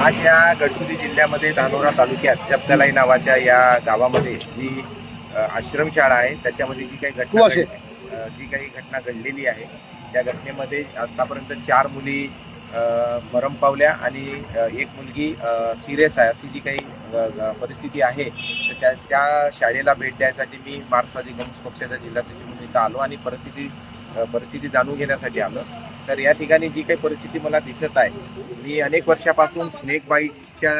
आज या गडचिरोली जिल्ह्यामध्ये धानोरा तालुक्यात जबदलाई नावाच्या या गावामध्ये जी आश्रमशाळा आहे त्याच्यामध्ये जी काही घटना घडलेली आहे त्या घटनेमध्ये आतापर्यंत 4 मुली मरण पावल्या आणि एक मुलगी सिरियस आहे अशी जी काही परिस्थिती आहे तर त्या शाळेला भेट द्यायसाठी मी मार्क्सवादी कम्युनिस्ट पक्षाच्या जिल्हा सचिव म्हणून इथं आलो आणि परिस्थिती जाणून घेण्यासाठी आलो। तर या ठिकाणी जी काही परिस्थिती मला दिसत आहे, मी अनेक वर्षापासून स्नेक बाईटच्या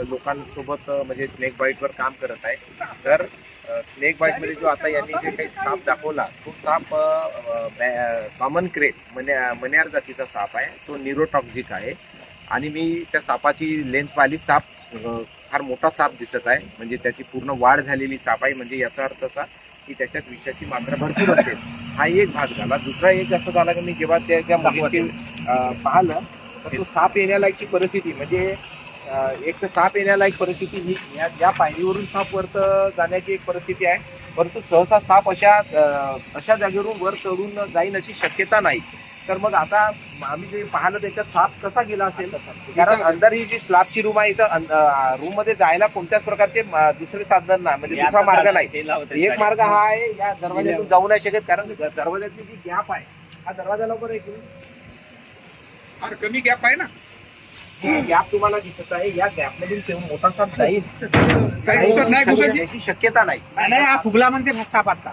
लोकांसोबत म्हणजे स्नेक बाईटवर काम करत आहे। तर स्नेक बाईटमध्ये जो आता यांनी जे काही साप दाखवला तो साप कॉमन क्रेट मन्यार जातीचा साप आहे, तो न्यूरोटॉक्सिक आहे आणि मी त्या सापाची लेंथ पाहिली, साप फार मोठा साप दिसत आहे, म्हणजे त्याची पूर्ण वाढ झालेली साप आहे, म्हणजे याचा अर्थ असा की त्याच्यात विषाची मात्रा भरपूर असेल। हा एक भाग झाला। दुसरा एक असं झाला की मी जेव्हा त्या मुलीची पाहिलं तर तो साप येण्यालायकची परिस्थिती म्हणजे एक तर साप येण्यालायक परिस्थिती ही या पायरीवरून साप वर जाण्याची एक परिस्थिती आहे, परंतु सहसा साप अशा जागेवरून वर चढून जाईन अशी शक्यता नाही। तर मग आता आम्ही जे पाहिलं त्याच्यात साप कसा गेला असेल, कारण अंदर ही जी स्लॅबची रूम आहे इथं रूम मध्ये जायला कोणत्याच प्रकारचे दुसरे साधन नाही, म्हणजे दुसरा मार्ग नाही। एक मार्ग हा आहे, या दरवाज्यातून जाऊ नाही शकत, कारण दरवाज्यातली जी गॅप आहे हा दरवाजा लवकर आहे की फार कमी गॅप आहे ना, गॅप तुम्हाला दिसत आहे, या गॅप मधून मोठा साप जाईल याची शक्यता नाही। हा फुगला म्हणते साप आता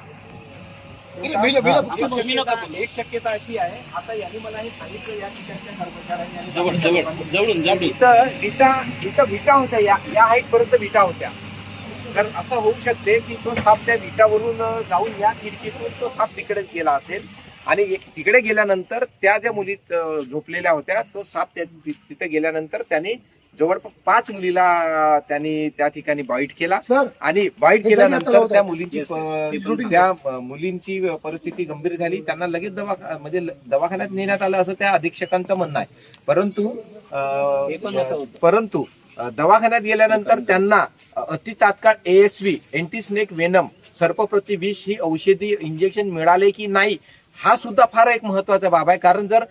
एक शक्यता अशी आहे, आता यांनी मला हे सांगितलं या ठिकाणच्या कर्मचाऱ्यांनी इथं विटा होत्या, या हाईट पर्यंत विटा होत्या। तर असं होऊ शकते की तो साप त्या विटावरून जाऊन या खिडकीतून तो साप तिकडे गेला असेल आणि तिकडे गेल्यानंतर त्या ज्या मुली झोपलेल्या होत्या तो साप तिथे गेल्यानंतर त्याने जवळपास 5 मुलीला त्यांनी त्या ठिकाणी बाईट केला आणि बाईट केल्यानंतर त्या मुलींची परिस्थिती गंभीर झाली, त्यांना लगेच दवाखान्यात नेण्यात आलं असं त्या अधीक्षकांचं म्हणणं आहे। परंतु दवाखान्यात गेल्यानंतर त्यांना अतितात्काळ ASV एंटी स्नेक वेनम सर्पप्रती विष ही औषधी इंजेक्शन मिळाले की नाही हा सुद्धा फार एक महत्वाचा बाब आहे, कारण जर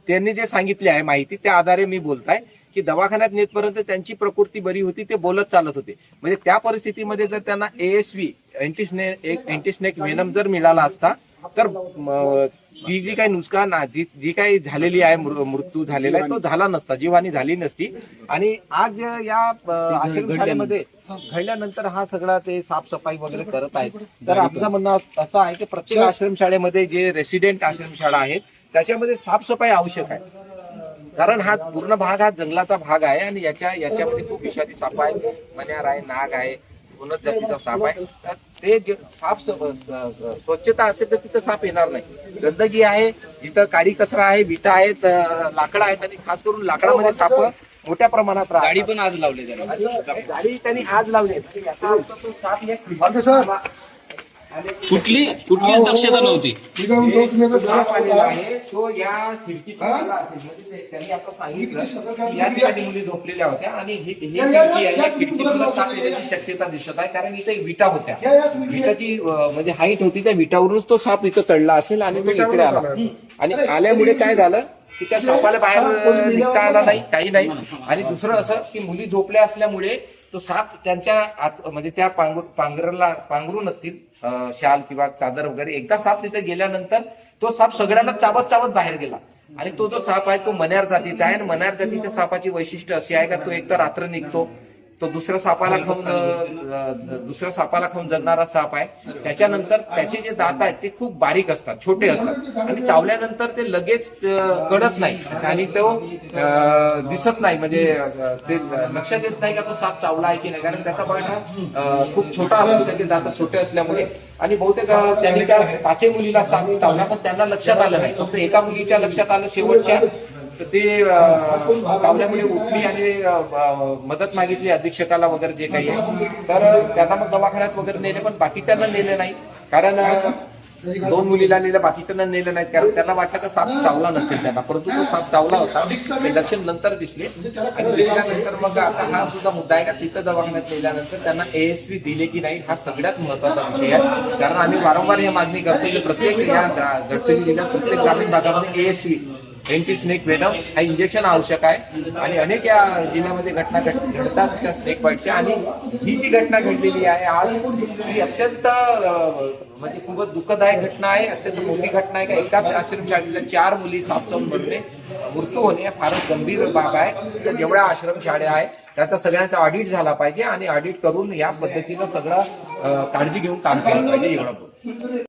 त्यांनी जे सांगितले आहे माहिती त्या आधारे मी बोलताय की दवाखान्यात नेतपर्यंत त्यांची प्रकृती बरी होती, ते बोलत चालत होते, म्हणजे त्या परिस्थितीमध्ये जर त्यांना ASV एंटी स्नेक वेनम जर मिळाला असता तर ही जी काही नुकसान जी काही झालेली आहे मृत्यू झालेला आहे तो झाला नसता, जीवहानी झाली नसती। आणि आज या आश्रमशाळेमध्ये घडल्यानंतर हा सगळा ते साफसफाई वगैरे करत आहेत। तर आपलं म्हणणं असं आहे की प्रत्येक आश्रमशाळेमध्ये जे रेसिडेंट आश्रमशाळा आहेत त्याच्यामध्ये साफसफाई आवश्यक आहे, कारण हा पूर्ण भाग हा जंगलाचा भाग आहे आणि याच्यामध्ये खूप विषारी साप आहेत, मन्यार आहे, नाग आहे, उन्नत जातीचा साप आहे। तर ते साप स्वच्छता असेल तर तिथं साप येणार नाही। गंदगी आहे, जिथं काडी कचरा आहे, विटा आहेत, लाकडं आहेत आणि खास करून लाकडामध्ये साप मोठ्या प्रमाणात राहतात। गाडी पण आज लावली गाडी त्यांनी आज लावली, कुठलीच दक्षता नव्हती। साप आलेला आहे तो या खिडकीत आला असेल, म्हणजे त्यांनी आता सांगितलं या ठिकाणी मुली झोपलेल्या होत्या आणि या खिडकीतून साप येण्याची शक्यता दिसत आहे, कारण इथे विटा होत्या, विटाची म्हणजे हाईट होती, त्या विटावरूनच तो साप इथं चढला असेल आणि तो इकडे आला आणि आल्यामुळे काय झालं की त्या सापाला बाहेर निघता आला नाही, काही नाही। आणि दुसरं असं की मुली झोपल्या असल्यामुळे तो साप त्यांच्या म्हणजे त्या पांघरून असतील शाल किंवा चादर वगैरे, एकदा साप तिथे गेल्यानंतर तो साप सगळ्यांना चावत बाहेर गेला आणि तो जो साप आहे तो मन्यार जातीचा आहे आणि मन्यार जातीच्या सापाची वैशिष्ट्य अशी आहे का तो एकतर रात्र निघतो, तो दुसऱ्या सापाला खाऊन जगणारा साप आहे। त्याच्यानंतर त्याचे जे दात आहेत ते खूप बारीक असतात, छोटे असतात आणि चावल्यानंतर ते लगेच कळत नाही आणि तो दिसत नाही, म्हणजे ते लक्षात येत नाही का तो साप चावला आहे की नाही, कारण त्याचा बळा खूप छोटा असतो, त्याचे दात छोटे असल्यामुळे। आणि बहुतेक त्यांनी त्या 5 मुलीला साप चावला पण त्यांना लक्षात आलं नाही, फक्त एका मुलीच्या लक्षात आलं शेवटच्या, तर ते चावल्यामुळे उठली आणि मदत मागितली अधीक्षकाला वगैरे जे काही आहे, तर त्यांना मग दवाखान्यात वगैरे नेले पण बाकीच्यांना नेले नाही, कारण 2 मुलीला नेलं, बाकीच्यांना नेलं नाहीत, कारण त्यांना वाटलं का साप चावला नसेल त्यांना, परंतु तो साप चावला होता, ते लक्षण नंतर दिसले। आणि दिसल्यानंतर मग आता हा सुद्धा मुद्दा आहे का तिथं दवाखान्यात नेल्यानंतर त्यांना ASV दिले की नाही हा सगळ्यात महत्वाचा विषय आहे, कारण आम्ही वारंवार ही मागणी करतो की प्रत्येक या गडचिरोली जिल्ह्यात प्रत्येक ग्रामीण भागामध्ये ASV एंटी स्नेक वेनम हा इंजेक्शन आवश्यक आहे आणि अनेक या जिल्ह्यामध्ये घटना घडतात त्या स्नेक बाईटच्या. आणि ही जी घटना घडलेली आहे आज ही अत्यंत म्हणजे खूपच दुःखदायक घटना आहे, अत्यंत मोठी घटना आहे. का एकाच आश्रमशाळेतल्या 4 मुली साप चावून मृत्यू होणे फारच गंभीर बाब आहे. तर जेवढ्या आश्रमशाळा आहे त्याचा सगळ्यांचा ऑडिट झाला पाहिजे आणि ऑडिट करून या पद्धतीनं सगळं काळजी घेऊन काम केलं पाहिजे एवढं.